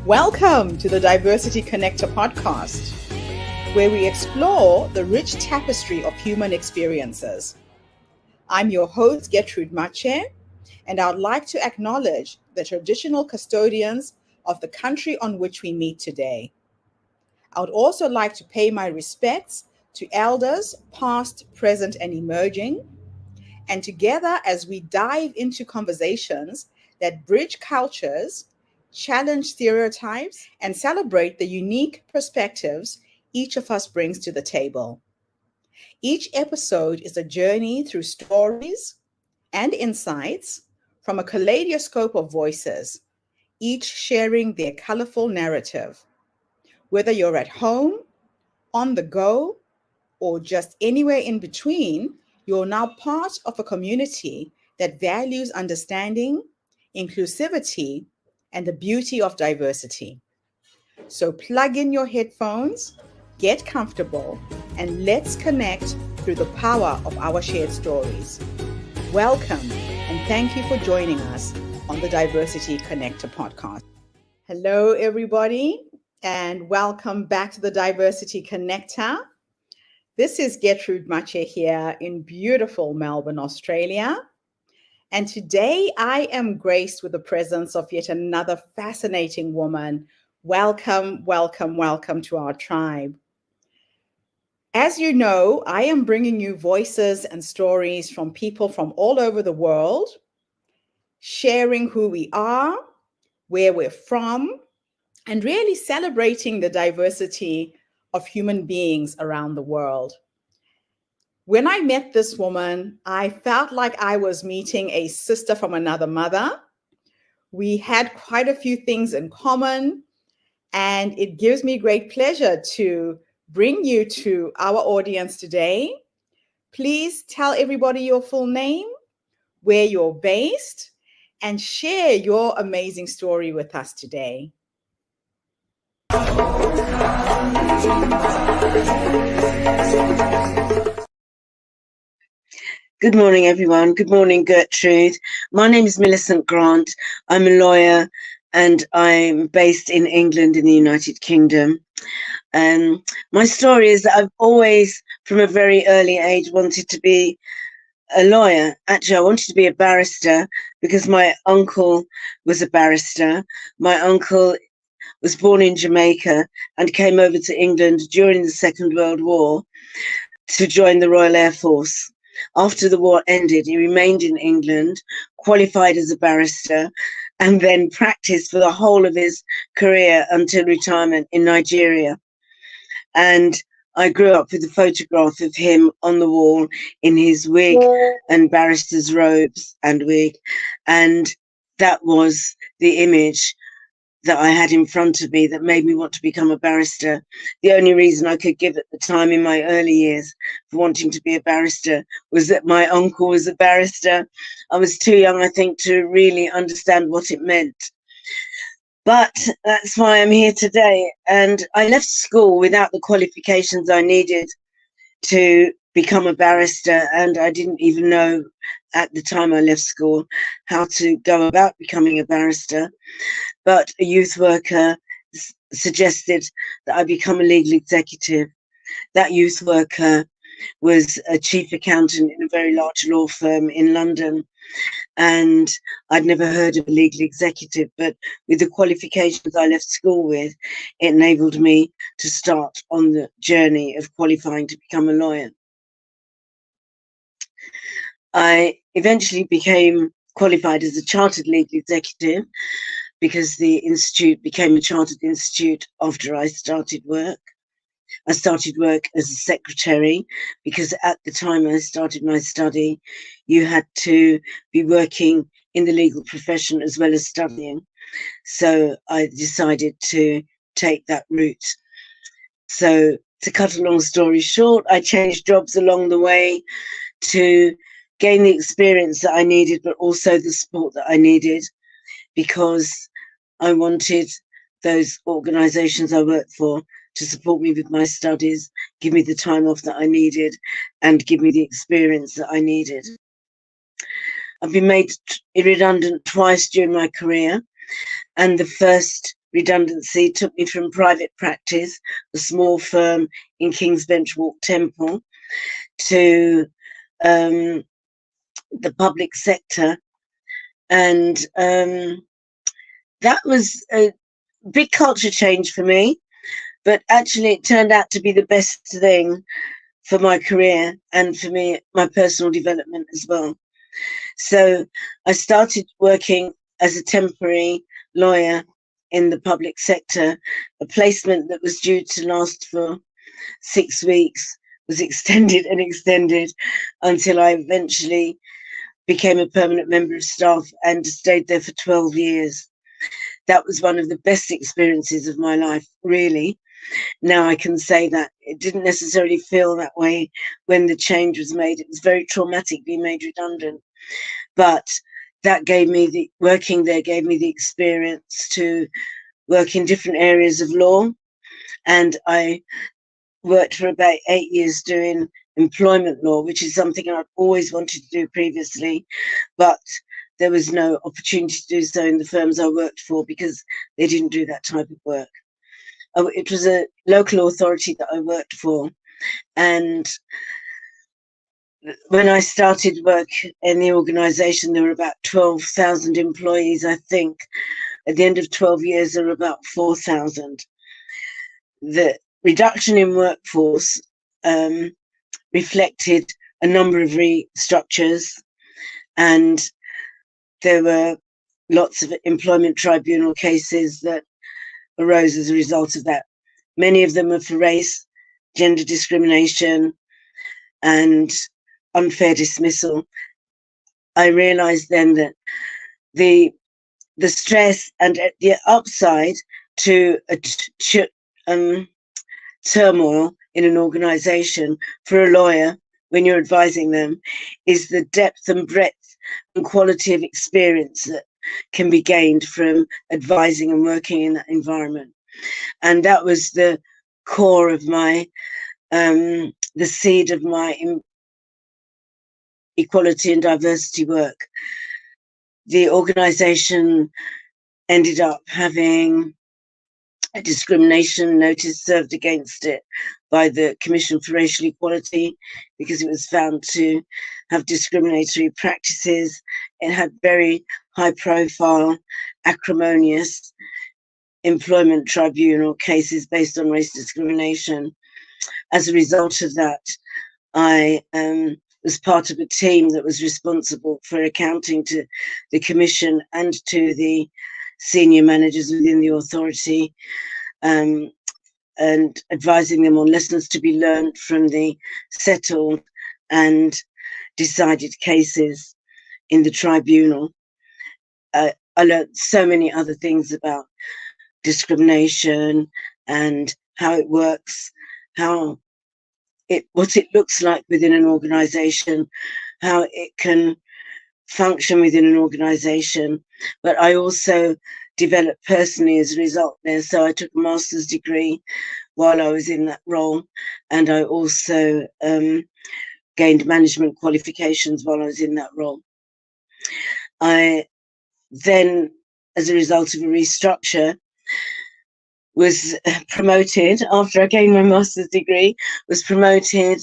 Welcome to the Diversity Connector podcast, where we explore the rich tapestry of human experiences. I'm your host, Gertrude Mache, and I'd like to acknowledge the traditional custodians of the country on which we meet today. I would also like to pay my respects to elders, past, present, and emerging, and together as we dive into conversations that bridge cultures, challenge stereotypes, and celebrate the unique perspectives each of us brings to the table. Each episode is a journey through stories and insights from a kaleidoscope of voices, each sharing their colorful narrative. Whether you're at home, on the go, or just anywhere in between, you're now part of a community that values understanding, inclusivity, and the beauty of diversity. So plug in your headphones, get comfortable, and let's connect through the power of our shared stories. Welcome, and thank you for joining us on the Diversity Connector podcast. Hello, everybody, and welcome back to the Diversity Connector. This is Gertrude Mache here in beautiful Melbourne, Australia. And today I am graced with the presence of yet another fascinating woman. Welcome, welcome, welcome to our tribe. As you know, I am bringing you voices and stories from people from all over the world, sharing who we are, where we're from, and really celebrating the diversity of human beings around the world. When I met this woman, I felt like I was meeting a sister from another mother. We had quite a few things in common, and it gives me great pleasure to bring you to our audience today. Please tell everybody your full name, where you're based, and share your amazing story with us today. Good morning, everyone. Good morning, Gertrude. My name is Millicent Grant. I'm a lawyer and I'm based in England in the United Kingdom. My story is that I've always, from a very early age, wanted to be a lawyer. Actually, I wanted to be a barrister because my uncle was a barrister. My uncle was born in Jamaica and came over to England during the Second World War to join the Royal Air Force. After the war ended, he remained in England, qualified as a barrister, and then practiced for the whole of his career until retirement in Nigeria. And I grew up with a photograph of him on the wall in his wig and barrister's robes and wig. And that was the image that I had in front of me that made me want to become a barrister. The only reason I could give at the time in my early years for wanting to be a barrister was that my uncle was a barrister. I was too young, I think, to really understand what it meant. But that's why I'm here today. And I left school without the qualifications I needed to become a barrister, and I didn't even know at the time I left school how to go about becoming a barrister. But a youth worker suggested that I become a legal executive. That youth worker was a chief accountant in a very large law firm in London, and I'd never heard of a legal executive, but with the qualifications I left school with, it enabled me to start on the journey of qualifying to become a lawyer. I eventually became qualified as a chartered legal executive because the institute became a chartered institute after I started work. I started work as a secretary because at the time I started my study, you had to be working in the legal profession as well as studying. So I decided to take that route. So to cut a long story short, I changed jobs along the way to gain the experience that I needed, but also the support that I needed, because I wanted those organisations I worked for to support me with my studies, give me the time off that I needed, and give me the experience that I needed. I've been made redundant twice during my career, and the first redundancy took me from private practice, a small firm in King's Bench Walk, Temple, to the public sector. And that was a big culture change for me, but actually it turned out to be the best thing for my career and for me, my personal development as well. So I started working as a temporary lawyer in the public sector. A placement that was due to last for 6 weeks was extended and extended until I eventually became a permanent member of staff and stayed there for 12 years. That was one of the best experiences of my life, really. Now I can say that it didn't necessarily feel that way when the change was made. It was very traumatic being made redundant, but that gave me working there gave me the experience to work in different areas of law. And I worked for about 8 years doing employment law, which is something I've always wanted to do previously, but there was no opportunity to do so in the firms I worked for because they didn't do that type of work. It was a local authority that I worked for. And when I started work in the organisation, there were about 12,000 employees, I think. At the end of 12 years, there were about 4,000. The reduction in workforce reflected a number of restructures, and there were lots of employment tribunal cases that arose as a result of that. Many of them were for race, gender discrimination, and unfair dismissal. I realized then that the stress and the upside to a turmoil in an organization for a lawyer when you're advising them is the depth and breadth and quality of experience that can be gained from advising and working in that environment. And that was the core of my, the seed of my equality and diversity work. The organisation ended up having a discrimination notice served against it by the Commission for Racial Equality because it was found to have discriminatory practices. It had very high profile, acrimonious employment tribunal cases based on race discrimination. As a result of that, I was part of a team that was responsible for accounting to the Commission and to the senior managers within the authority, and advising them on lessons to be learned from the settled and decided cases in the tribunal. I learned so many other things about discrimination and how it works, what it looks like within an organisation, how it can function within an organisation. But I also developed personally as a result there. So I took a master's degree while I was in that role, and I also gained management qualifications while I was in that role. I then, as a result of a restructure, was promoted after I gained my master's degree, was promoted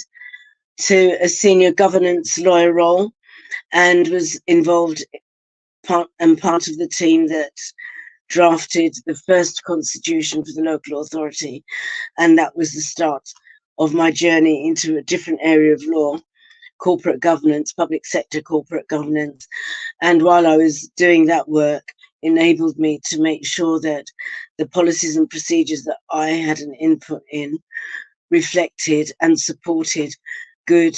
to a senior governance lawyer role, and was involved part of the team that drafted the first constitution for the local authority. And that was the start of my journey into a different area of law, corporate governance, public sector corporate governance. And while I was doing that work, enabled me to make sure that the policies and procedures that I had an input in reflected and supported good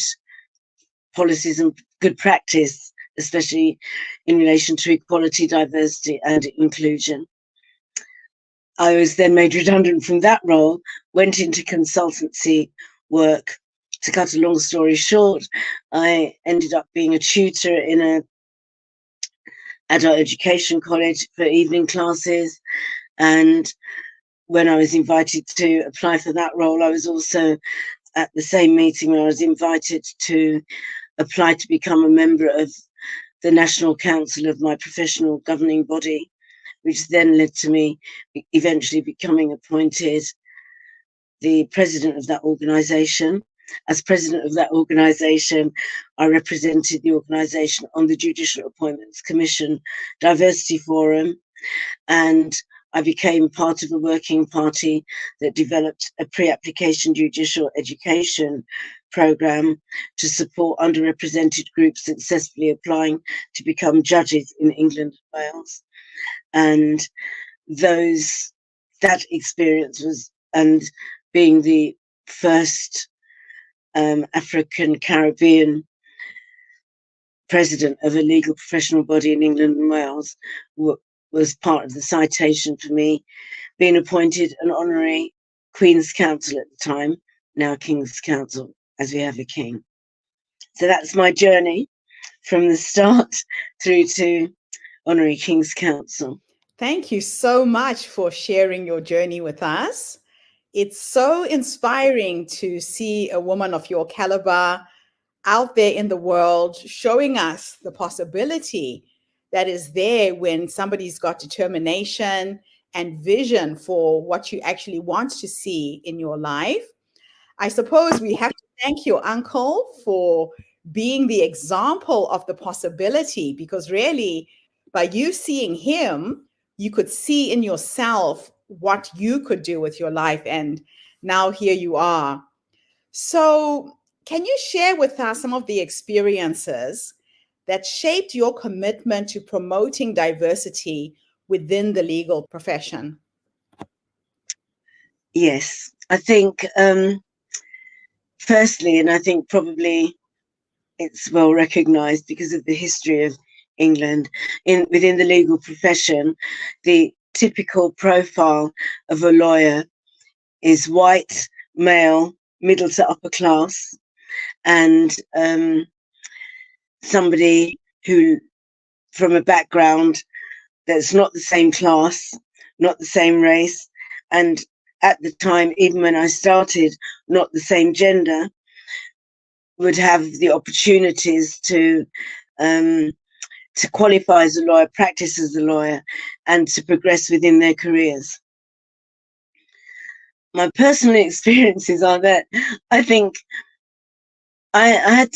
policies and good practice, especially in relation to equality, diversity, and inclusion. I was then made redundant from that role, went into consultancy work. To cut a long story short, I ended up being a tutor in an adult education college for evening classes. And when I was invited to apply for that role, I was also at the same meeting where I was invited to apply to become a member of the National Council of my professional governing body, which then led to me eventually becoming appointed the president of that organisation. As president of that organisation, I represented the organisation on the Judicial Appointments Commission Diversity Forum, and I became part of a working party that developed a pre-application judicial education programme to support underrepresented groups successfully applying to become judges in England and Wales. And that experience was, and being the first African Caribbean president of a legal professional body in England and Wales, was part of the citation for me being appointed an honorary Queen's Counsel at the time, now King's Counsel, as we have a king. So that's my journey from the start through to honorary King's Counsel. Thank you so much for sharing your journey with us. It's so inspiring to see a woman of your caliber out there in the world showing us the possibility that is there when somebody's got determination and vision for what you actually want to see in your life. I suppose we have to thank your uncle for being the example of the possibility, because really, by you seeing him, you could see in yourself what you could do with your life. And now here you are. So, can you share with us some of the experiences that shaped your commitment to promoting diversity within the legal profession? Yes, I think firstly, and I think probably it's well recognised because of the history of England, within the legal profession, the typical profile of a lawyer is white, male, middle to upper class, and somebody who, from a background that's not the same class, not the same race, and at the time, even when I started, not the same gender, would have the opportunities to qualify as a lawyer, practice as a lawyer, and to progress within their careers. My personal experiences are that I think I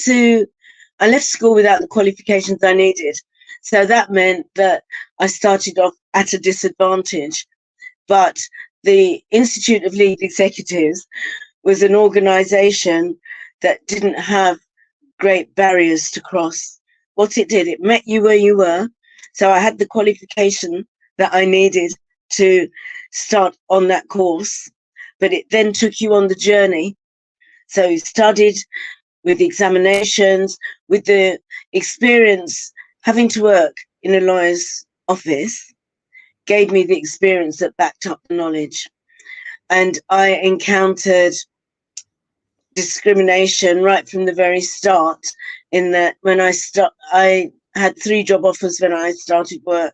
left school without the qualifications I needed. So that meant that I started off at a disadvantage. But the Institute of Legal Executives was an organisation that didn't have great barriers to cross. What it did, it met you where you were. So I had the qualification that I needed to start on that course, but it then took you on the journey. So you studied with the examinations, with the experience having to work in a lawyer's office, gave me the experience that backed up the knowledge. And I encountered discrimination right from the very start, in that when I had 3 job offers when I started work.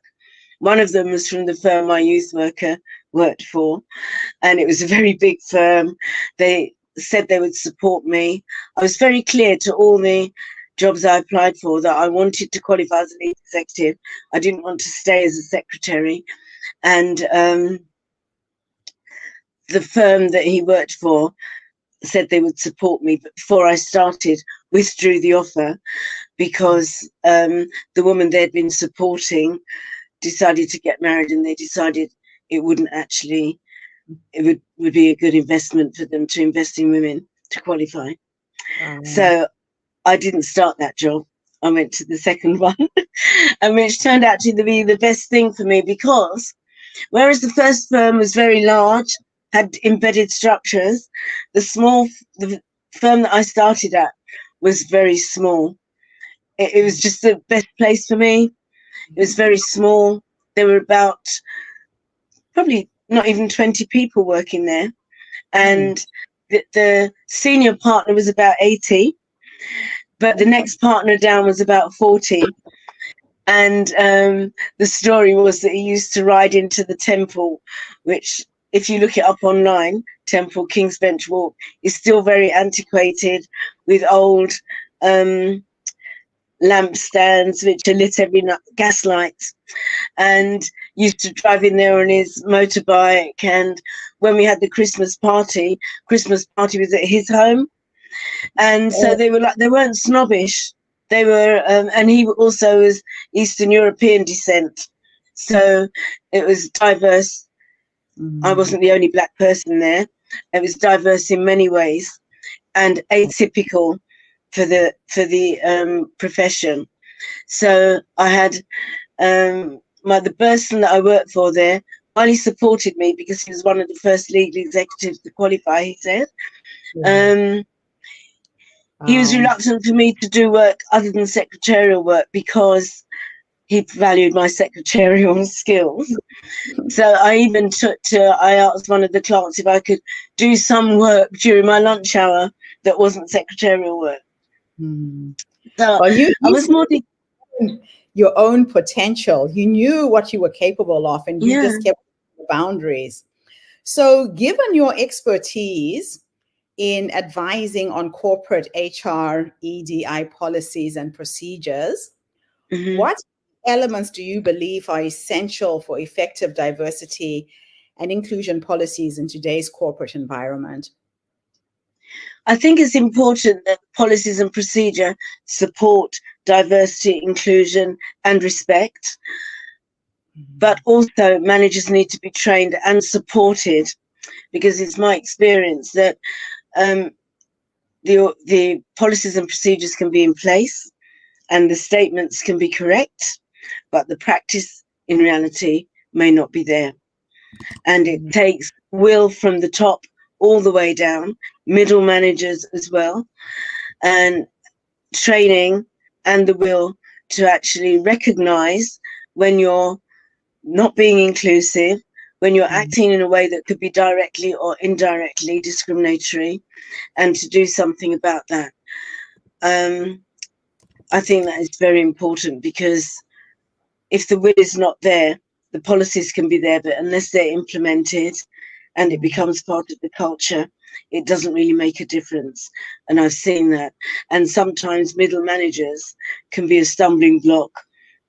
One of them was from the firm my youth worker worked for, and it was a very big firm. They said they would support me. I was very clear to all the jobs I applied for that I wanted to qualify as a lead executive. I didn't want to stay as a secretary. And the firm that he worked for said they would support me, but before I started, withdrew the offer because the woman they'd been supporting decided to get married, and they decided it wouldn't actually, it would be a good investment for them to invest in women to qualify. So I didn't start that job. I went to the second one, and which turned out to be the best thing for me, because whereas the first firm was very large, had embedded structures, the firm that I started at was very small. It was just the best place for me. It was very small. There were about probably not even 20 people working there. And the senior partner was about 80, but the next partner down was about 40. And the story was that he used to ride into the Temple, which, if you look it up online, Temple, King's Bench Walk, is still very antiquated, with old lampstands which are lit every night, gas lights. And used to drive in there on his motorbike. And when we had the Christmas party was at his home. And so they weren't snobbish. They were, and he also was Eastern European descent. So it was diverse. I wasn't the only black person there. It was diverse in many ways and atypical for the profession. So I had the person that I worked for there highly supported me because he was one of the first legal executives to qualify, he said. He was reluctant for me to do work other than secretarial work because he valued my secretarial skills. So I asked one of the clerks if I could do some work during my lunch hour that wasn't secretarial work. So well, I was more your own potential. You knew what you were capable of, and you just kept the boundaries. So given your expertise in advising on corporate HR, EDI policies and procedures, what elements do you believe are essential for effective diversity and inclusion policies in today's corporate environment? I think it's important that policies and procedure support diversity, inclusion, and respect. But also managers need to be trained and supported, because it's my experience that the policies and procedures can be in place and the statements can be correct, but the practice in reality may not be there. And it takes will from the top all the way down, middle managers as well, and training and the will to actually recognize when you're not being inclusive, when you're acting in a way that could be directly or indirectly discriminatory, and to do something about that. I think that is very important, because if the will is not there, the policies can be there, but unless they're implemented and it becomes part of the culture, it doesn't really make a difference. And I've seen that. And sometimes middle managers can be a stumbling block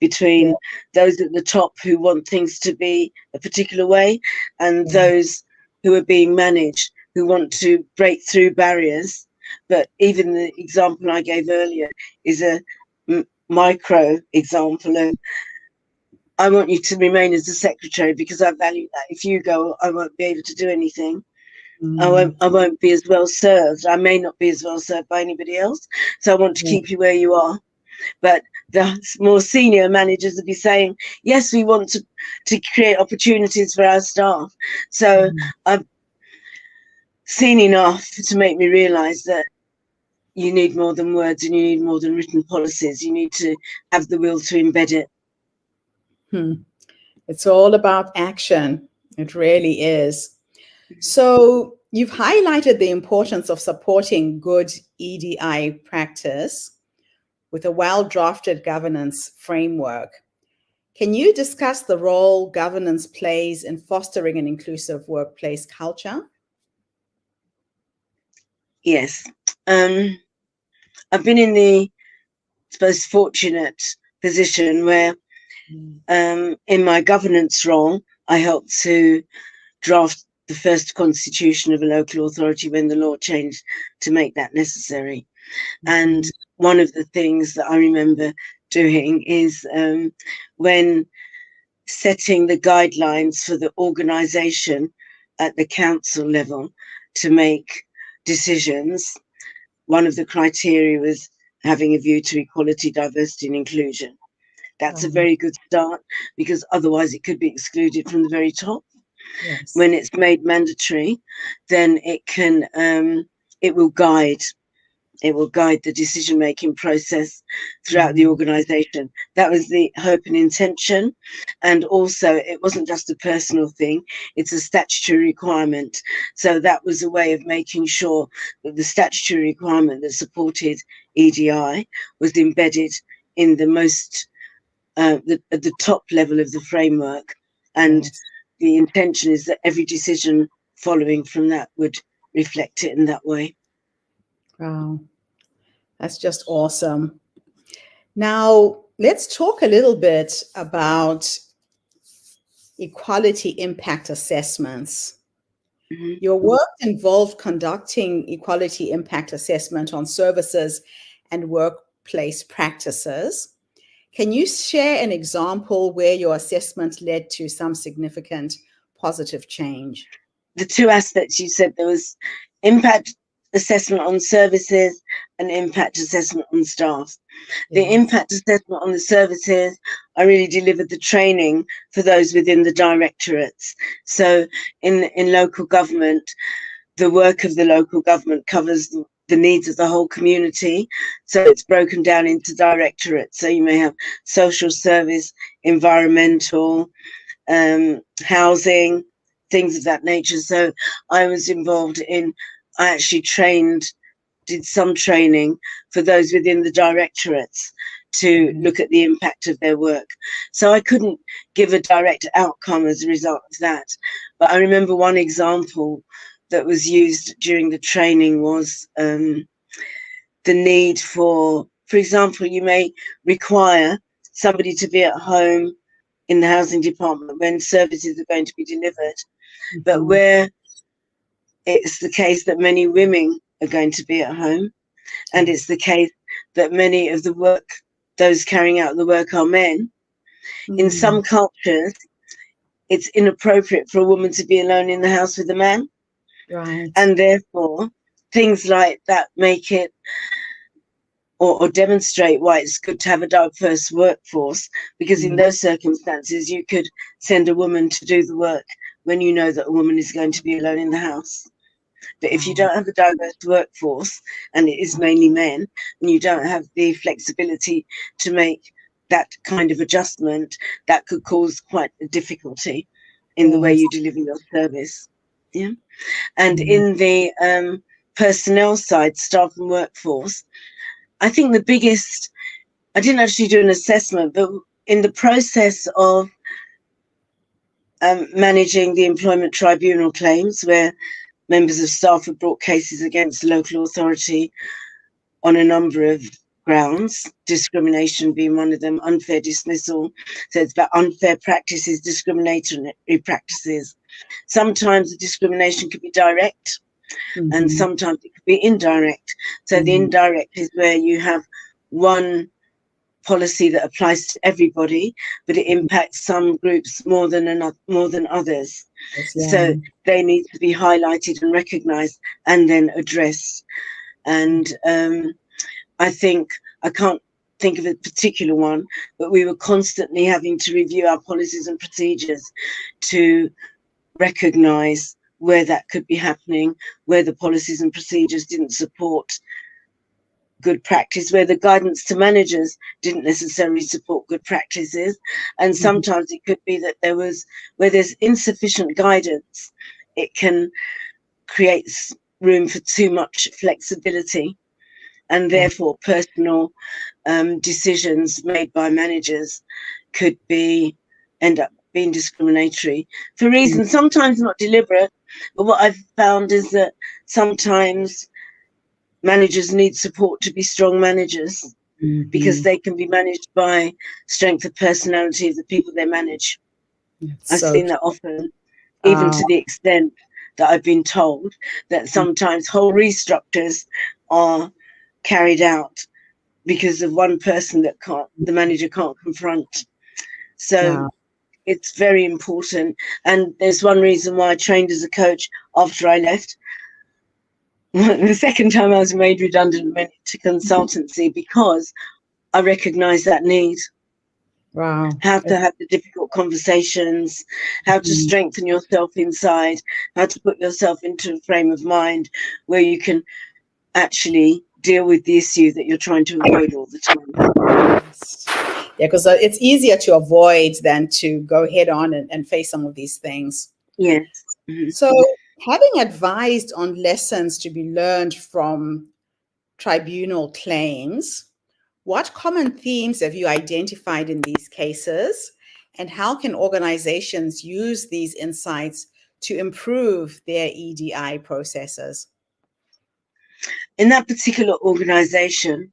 between those at the top who want things to be a particular way and those who are being managed, who want to break through barriers. But even the example I gave earlier is a micro example of, I want you to remain as a secretary because I value that. If you go, I won't be able to do anything. I won't be as well served. I may not be as well served by anybody else. So I want to keep you where you are. But the more senior managers will be saying, yes, we want to create opportunities for our staff. So I've seen enough to make me realize that you need more than words and you need more than written policies. You need to have the will to embed it. It's all about action. It really is. So you've highlighted the importance of supporting good EDI practice with a well-drafted governance framework. Can you discuss the role governance plays in fostering an inclusive workplace culture? Yes. I've been in the, I suppose, fortunate position where in my governance role, I helped to draft the first constitution of a local authority when the law changed to make that necessary. And one of the things that I remember doing is when setting the guidelines for the organisation at the council level to make decisions, one of the criteria was having a view to equality, diversity and inclusion. That's a very good start, because otherwise it could be excluded from the very top. Yes. When it's made mandatory, then it can it will guide the decision-making process throughout the organisation. That was the hope and intention. And also, it wasn't just a personal thing, it's a statutory requirement. So that was a way of making sure that the statutory requirement that supported EDI was embedded in the most, at the top level of the framework. And the intention is that every decision following from that would reflect it in that way. Wow, that's just awesome. Now, let's talk a little bit about equality impact assessments. Mm-hmm. Your work involved conducting equality impact assessment on services and workplace practices. Can you share an example where your assessment led to some significant positive change? The two aspects you said, there was impact assessment on services and impact assessment on staff. The impact assessment on the services, I really delivered the training for those within the directorates. So in local government, the work of the local government covers the needs of the whole community. So it's broken down into directorates. So you may have social service, environmental, housing, things of that nature. So I was involved I actually did some training for those within the directorates to look at the impact of their work. So I couldn't give a direct outcome as a result of that. But I remember one example that was used during the training was the need for example, you may require somebody to be at home in the housing department when services are going to be delivered, but where it's the case that many women are going to be at home, and it's the case that many of those carrying out the work are men. In some cultures, it's inappropriate for a woman to be alone in the house with a man. Right. And therefore, things like that make it or demonstrate why it's good to have a diverse workforce, because in those circumstances, you could send a woman to do the work when you know that a woman is going to be alone in the house. But if you don't have a diverse workforce, and it is mainly men, and you don't have the flexibility to make that kind of adjustment, that could cause quite a difficulty in the way you deliver your service. Yeah. And in the personnel side, staff and workforce, I think the biggest, I didn't actually do an assessment, but in the process of managing the employment tribunal claims, where members of staff have brought cases against the local authority on a number of grounds, discrimination being one of them, unfair dismissal. So it's about unfair practices, discriminatory practices. Sometimes the discrimination could be direct, and sometimes it could be indirect. So the indirect is where you have one policy that applies to everybody, but it impacts some groups more than others. So they need to be highlighted and recognised and then addressed. And I think, I can't think of a particular one, but we were constantly having to review our policies and procedures to recognise where that could be happening, where the policies and procedures didn't support good practice, where the guidance to managers didn't necessarily support good practices. And sometimes it could be that where there's insufficient guidance, it can create room for too much flexibility, and therefore personal decisions made by managers could end up being discriminatory for reasons sometimes not deliberate. But what I've found is that sometimes managers need support to be strong managers, because they can be managed by strength of personality of the people they manage. I've seen that often, even to the extent that I've been told that sometimes whole restructures are carried out because of one person that the manager can't confront. So it's very important. And there's one reason why I trained as a coach after I left. The second time I was made redundant, went to consultancy, because I recognised that need. Wow. How to have the difficult conversations, how to strengthen yourself inside, how to put yourself into a frame of mind where you can actually deal with the issue that you're trying to avoid all the time. Yeah, because it's easier to avoid than to go head on and face some of these things. Yes. So having advised on lessons to be learned from tribunal claims, what common themes have you identified in these cases, and how can organizations use these insights to improve their EDI processes? In that particular organization,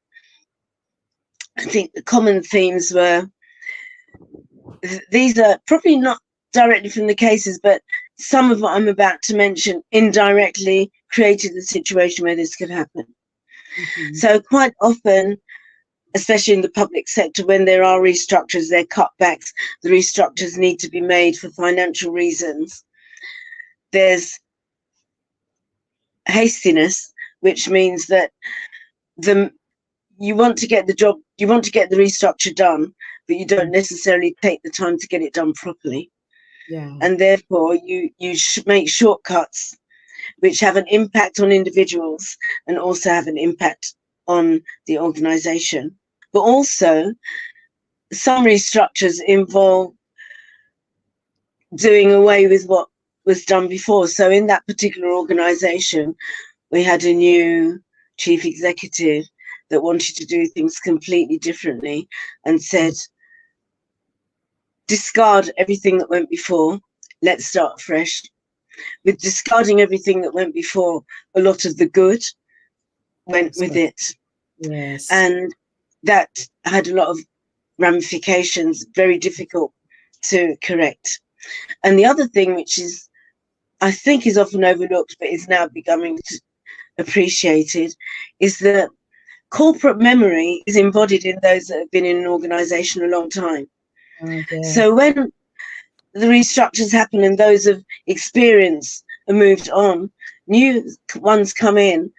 I think the common themes were, these are probably not directly from the cases, but some of what I'm about to mention indirectly created the situation where this could happen. Mhm. So quite often, especially in the public sector, when there are restructures, there are cutbacks, the restructures need to be made for financial reasons. There's hastiness, which means that you want to get the job, you want to get the restructure done, but you don't necessarily take the time to get it done properly. Yeah. And therefore you make shortcuts which have an impact on individuals and also have an impact on the organization. But also some restructures involve doing away with what was done before. So in that particular organization, we had a new chief executive that wanted to do things completely differently and said, discard everything that went before, let's start fresh. With discarding everything that went before, a lot of the good went with it. Yes. And that had a lot of ramifications, very difficult to correct. And the other thing, which is, I think is often overlooked, but is now becoming appreciated, is that corporate memory is embodied in those that have been in an organization a long time. Okay. So when the restructures happen and those of experience are moved on, new ones come in,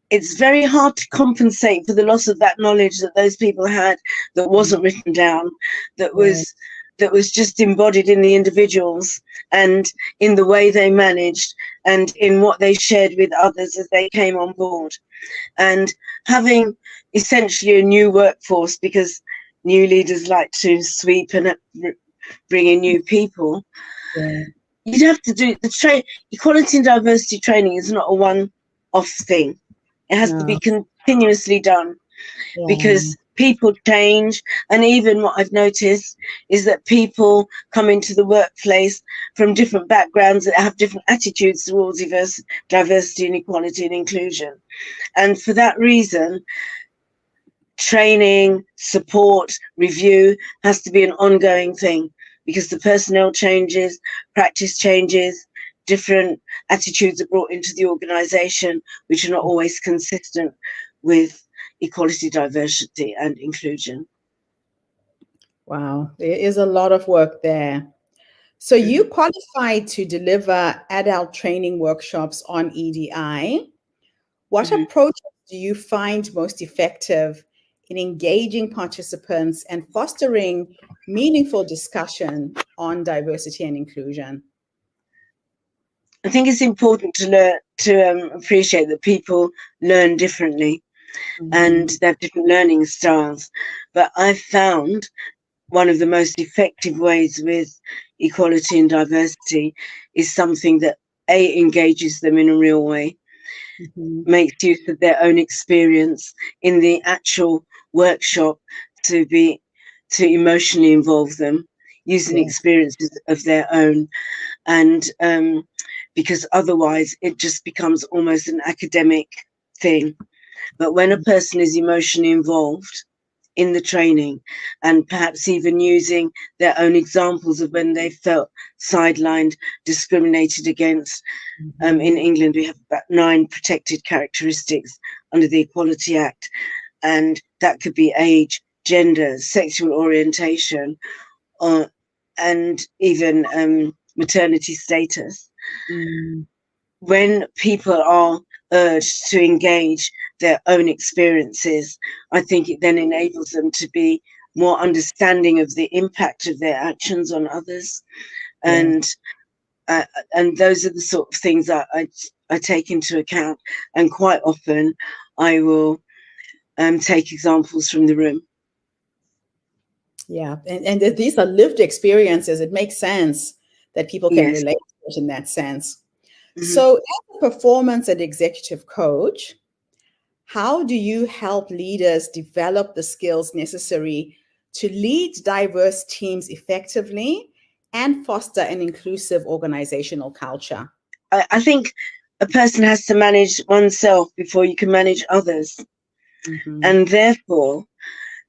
it's very hard to compensate for the loss of that knowledge that those people had that wasn't written down, that was just embodied in the individuals and in the way they managed and in what they shared with others as they came on board. And having essentially a new workforce, because new leaders like to sweep and bring in new people, you'd have to do equality and diversity training is not a one-off thing. It has to be continuously done because people change. And even what I've noticed is that people come into the workplace from different backgrounds that have different attitudes towards diversity and equality and inclusion. And for that reason, training, support, review has to be an ongoing thing because the personnel changes, practice changes, different attitudes are brought into the organization, which are not always consistent with equality, diversity, and inclusion. Wow, there is a lot of work there. So you qualified to deliver adult training workshops on EDI. What approaches do you find most effective in engaging participants and fostering meaningful discussion on diversity and inclusion? I think it's important to appreciate that people learn differently and they have different learning styles. But I've found one of the most effective ways with equality and diversity is something that engages them in a real way, makes use of their own experience in the actual workshop to emotionally involve them using experiences of their own. And because otherwise it just becomes almost an academic thing. But when a person is emotionally involved in the training and perhaps even using their own examples of when they felt sidelined, discriminated against. In England, we have about 9 protected characteristics under the Equality Act, and that could be age, gender, sexual orientation, and even maternity status. When people are urged to engage their own experiences, I think it then enables them to be more understanding of the impact of their actions on others. And those are the sort of things that I take into account. And quite often I will take examples from the room. Yeah, and these are lived experiences. It makes sense that people can relate to it in that sense. So as a performance and executive coach, how do you help leaders develop the skills necessary to lead diverse teams effectively and foster an inclusive organizational culture? I think a person has to manage oneself before you can manage others. And therefore,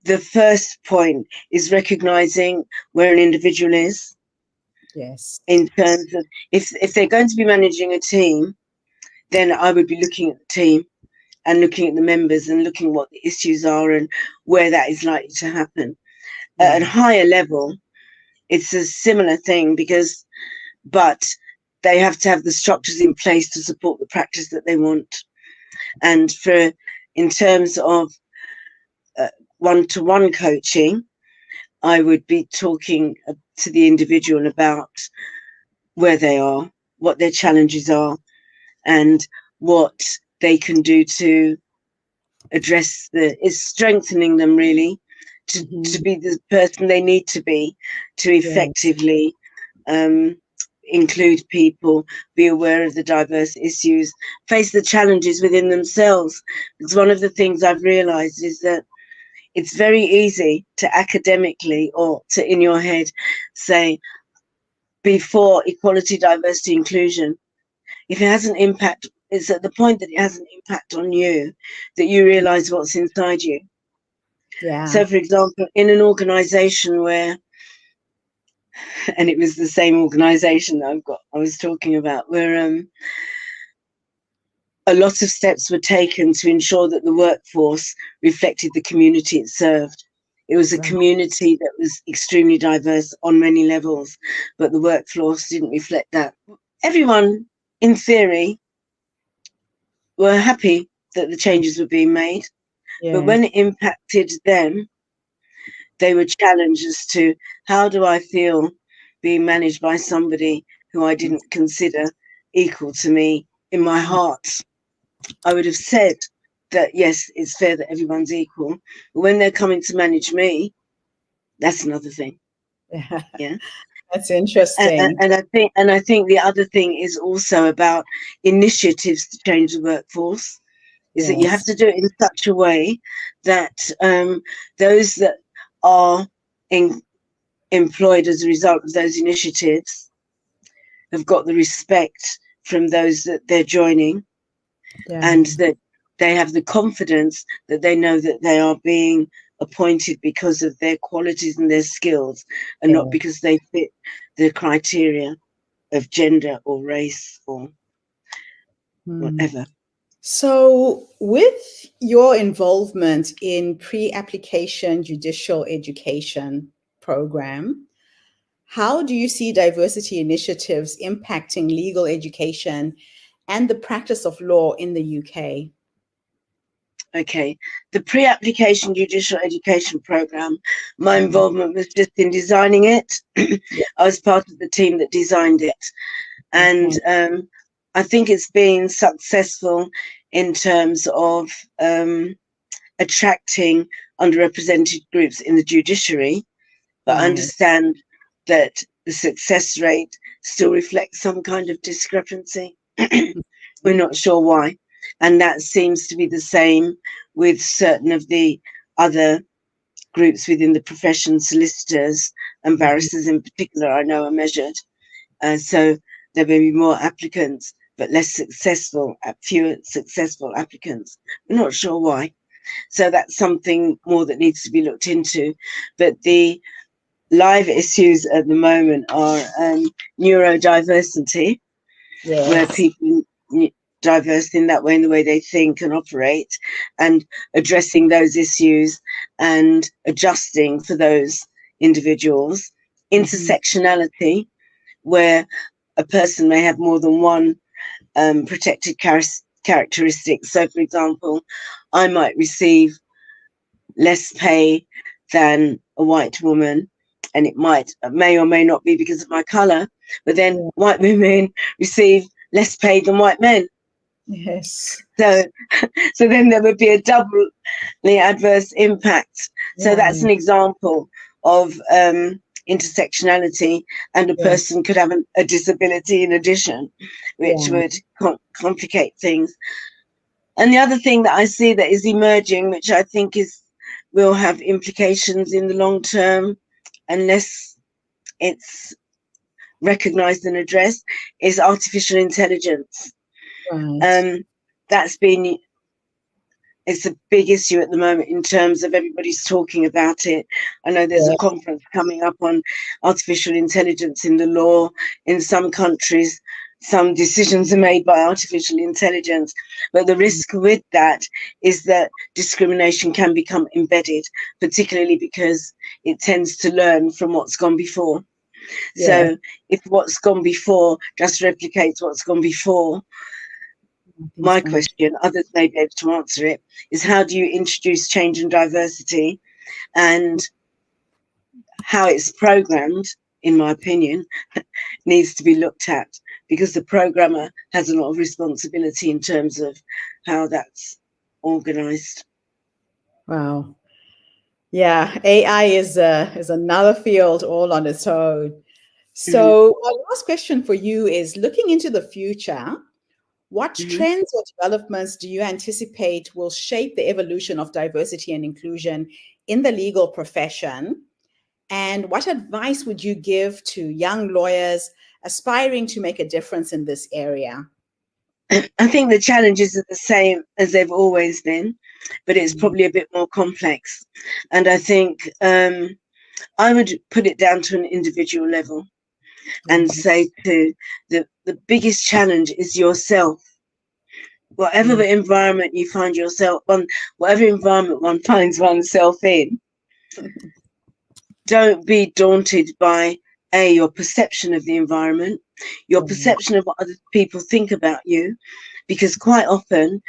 the first point is recognizing where an individual is Yes. in terms of if they're going to be managing a team, then I would be looking at the team and looking at the members and looking what the issues are and where that is likely to happen. At a higher level, it's a similar thing but they have to have the structures in place to support the practice that they want. And in terms of one-to-one coaching, I would be talking to the individual about where they are, what their challenges are, and what they can do to address it's strengthening them really to be the person they need to be to effectively include people, be aware of the diverse issues, face the challenges within themselves. Because one of the things I've realized is that it's very easy to academically or to in your head say before equality, diversity, inclusion. If it has an impact, it's at the point that it has an impact on you that you realize what's inside you. Yeah. So, for example, in an organization where, and it was the same organization that I was talking about, where a lot of steps were taken to ensure that the workforce reflected the community it served. It was a community that was extremely diverse on many levels, but the workforce didn't reflect that. Everyone, in theory, were happy that the changes were being made, but when it impacted them, they were challenged as to how do I feel being managed by somebody who I didn't consider equal to me in my heart. I would have said that, yes, it's fair that everyone's equal. But when they're coming to manage me, that's another thing. Yeah. That's interesting. And I think the other thing is also about initiatives to change the workforce, is that you have to do it in such a way that those that are employed as a result of those initiatives have got the respect from those that they're joining, and that they have the confidence that they know that they are being appointed because of their qualities and their skills, and not because they fit the criteria of gender or race or whatever. So, with your involvement in pre-application judicial education program, how do you see diversity initiatives impacting legal education and the practice of law in the UK? Okay, the pre-application judicial education program, my involvement was just in designing it. I was part of the team that designed it. And I think it's been successful in terms of attracting underrepresented groups in the judiciary, but I understand that the success rate still reflects some kind of discrepancy. We're not sure why. And that seems to be the same with certain of the other groups within the profession, solicitors and barristers in particular, I know are measured. So there may be more applicants, but fewer successful applicants. We're not sure why. So that's something more that needs to be looked into. But the live issues at the moment are neurodiversity, where people diverse in that way, in the way they think and operate, and addressing those issues and adjusting for those individuals. Intersectionality, where a person may have more than one protected characteristic. So, for example, I might receive less pay than a white woman, and it may or may not be because of my colour, but then white women receive less pay than white men. Yes. So then there would be a doubly adverse impact. So that's an example of intersectionality, and a person could have a disability in addition, which would complicate things. And the other thing that I see that is emerging, which I think will have implications in the long term, unless it's recognized and addressed, is artificial intelligence. That's been it's a big issue at the moment in terms of everybody's talking about it. I know there's a conference coming up on artificial intelligence in the law. In some countries, some decisions are made by artificial intelligence, but the risk with that is that discrimination can become embedded, particularly because it tends to learn from what's gone before. So if what's gone before just replicates what's gone before, my question, others may be able to answer it, is how do you introduce change and diversity, and how it's programmed, in my opinion, needs to be looked at, because the programmer has a lot of responsibility in terms of how that's organized. Wow. Yeah, AI is another field all on its own. So my last question for you is, looking into the future, what trends or developments do you anticipate will shape the evolution of diversity and inclusion in the legal profession? And what advice would you give to young lawyers aspiring to make a difference in this area? I think the challenges are the same as they've always been, but it's probably a bit more complex. And I think I would put it down to an individual level and say to the biggest challenge is yourself. Whatever the environment you find yourself on, whatever environment one finds oneself in, don't be daunted by your perception of the environment, your perception of what other people think about you, because quite often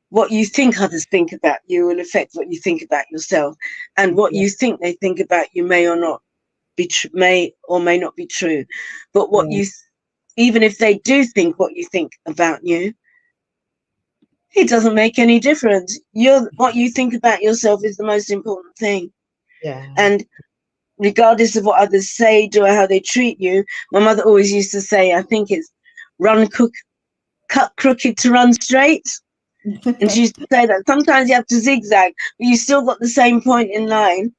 what you think others think about you will affect what you think about yourself, and what you think they think about you may or may not be true. But even if they do think what you think about you, it doesn't make any difference. What you think about yourself is the most important thing. And regardless of what others say, do or how they treat you, my mother always used to say, I think it's cut crooked to run straight. And she used to say that sometimes you have to zigzag, but you still got the same point in mind.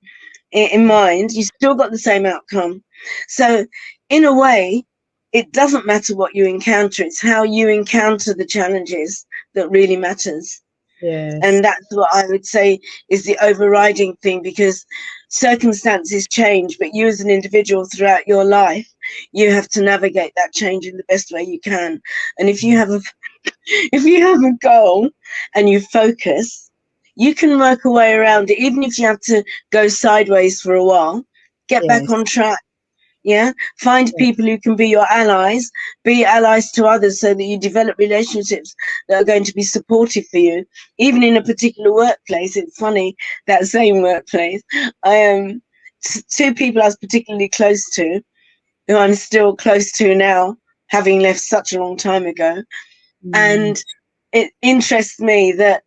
You still got the same outcome. So in a way, it doesn't matter what you encounter, it's how you encounter the challenges that really matters. And that's what I would say is the overriding thing, because circumstances change, but you as an individual throughout your life, you have to navigate that change in the best way you can. And if you have a goal and you focus, you can work a way around it, even if you have to go sideways for a while. Get back on track. Find people who can be your allies, be allies to others, so that you develop relationships that are going to be supportive for you, even in a particular workplace. It's funny, that same workplace, two people I was particularly close to, who I'm still close to now, having left such a long time ago. And it interests me that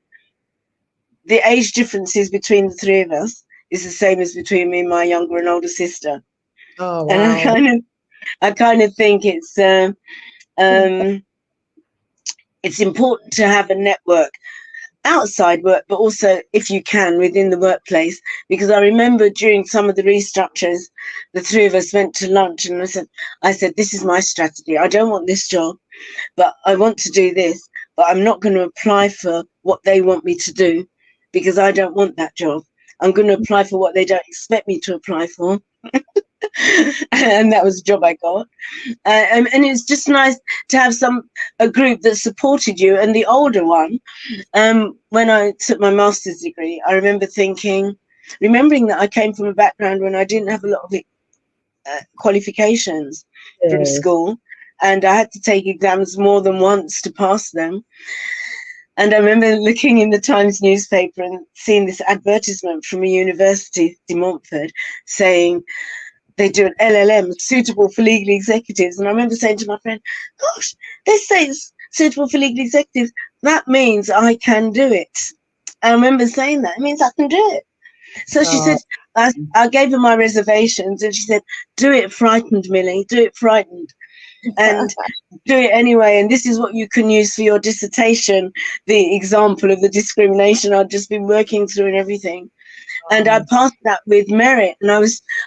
the age differences between the three of us is the same as between me and my younger and older sister. Oh, wow. And I kind of think it's important to have a network outside work, but also, if you can, within the workplace. Because I remember during some of the restructures, the three of us went to lunch, and I said, this is my strategy. I don't want this job, but I want to do this, but I'm not going to apply for what they want me to do, because I don't want that job. I'm going to apply for what they don't expect me to apply for. And that was the job I got. And it's just nice to have a group that supported you. And the older one, when I took my master's degree, I remember remembering that I came from a background when I didn't have a lot of qualifications from school, and I had to take exams more than once to pass them. And I remember looking in the Times newspaper and seeing this advertisement from a university in Montfort saying they do an LLM, suitable for legal executives. And I remember saying to my friend, gosh, they say it's suitable for legal executives. That means I can do it. I remember saying that. It means I can do it. So she said, I gave her my reservations, and she said, do it frightened, Millie, do it frightened. And do it anyway, and this is what you can use for your dissertation, the example of the discrimination I'd just been working through and everything. And I passed that with merit. And I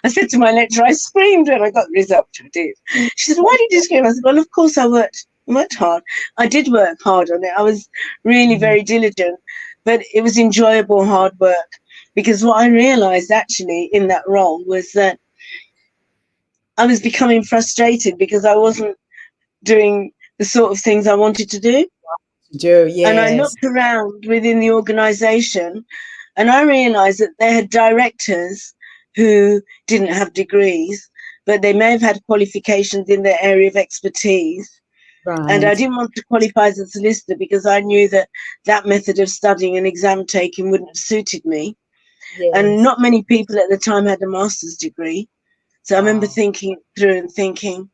said to my lecturer, I screamed when I got the result. She said, why did you scream? I said, well, of course I worked worked hard. I did work hard on it. I was really very diligent, but it was enjoyable hard work, because what I realized actually in that role was that I was becoming frustrated because I wasn't doing the sort of things I wanted to do. And I Yes. looked around within the organization and I realized that they had directors who didn't have degrees, but they may have had qualifications in their area of expertise. And I Right. didn't want to qualify as a solicitor because I knew that that method of studying and exam taking wouldn't have suited me. And Yes. not many people at the time had a master's degree. So I remember Wow. thinking through and thinking,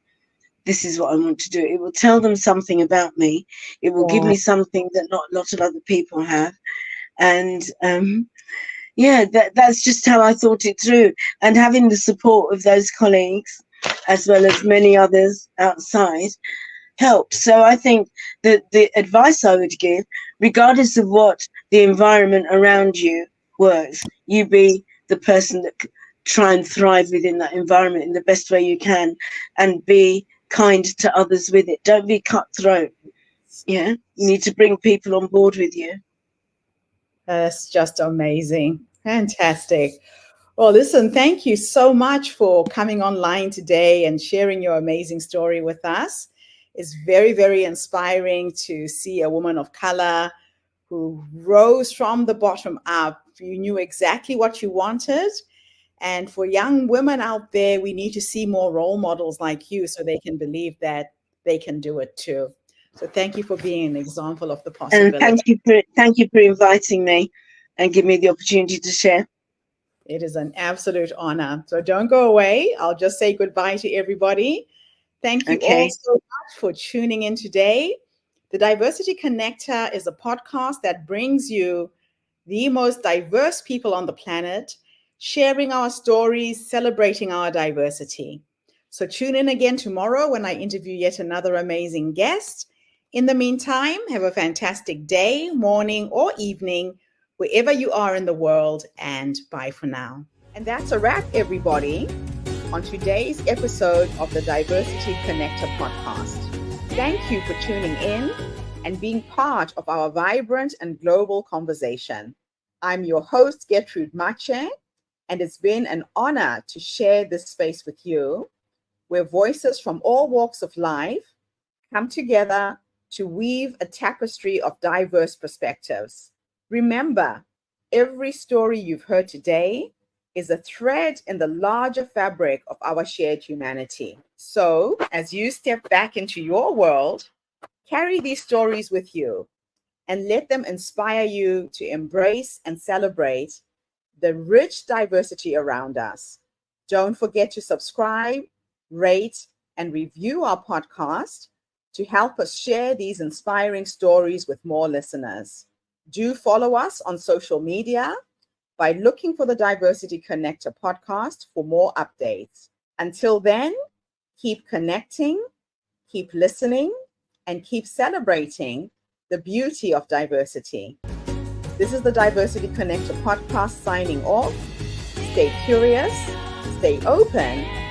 this is what I want to do. It will tell them something about me. It will give Yeah. me something that not a lot of other people have. And yeah, that's just how I thought it through. And having the support of those colleagues, as well as many others outside, helped. So I think that the advice I would give, regardless of what the environment around you was, you be the person that try and thrive within that environment in the best way you can, and be kind to others with it. Don't be cutthroat. Yeah, you need to bring people on board with you. That's just amazing. Fantastic. Well, listen, thank you so much for coming online today and sharing your amazing story with us. It's very, very inspiring to see a woman of color who rose from the bottom up. You knew exactly what you wanted. And for young women out there, we need to see more role models like you so they can believe that they can do it too. So thank you for being an example of the And possibility. thank you for inviting me and give me the opportunity to share. It is an absolute honor. So don't go away. I'll just say goodbye to everybody. Thank you all Okay. so much for tuning in today. The Diversity Connector is a podcast that brings you the most diverse people on the planet, sharing our stories, celebrating our diversity. So tune in again tomorrow when I interview yet another amazing guest. In the meantime, have a fantastic day, morning, or evening, wherever you are in the world, and bye for now. And that's a wrap, everybody, on today's episode of the Diversity Connector podcast. Thank you for tuning in and being part of our vibrant and global conversation. I'm your host, Gertrude Mache, and it's been an honor to share this space with you, where voices from all walks of life come together to weave a tapestry of diverse perspectives. Remember, every story you've heard today is a thread in the larger fabric of our shared humanity. So, as you step back into your world, carry these stories with you and let them inspire you to embrace and celebrate the rich diversity around us. Don't forget to subscribe, rate, and review our podcast to help us share these inspiring stories with more listeners. Do follow us on social media by looking for the Diversity Connector podcast for more updates. Until then, keep connecting, keep listening, and keep celebrating the beauty of diversity. This is the Diversity Connector podcast signing off. Stay curious, stay open,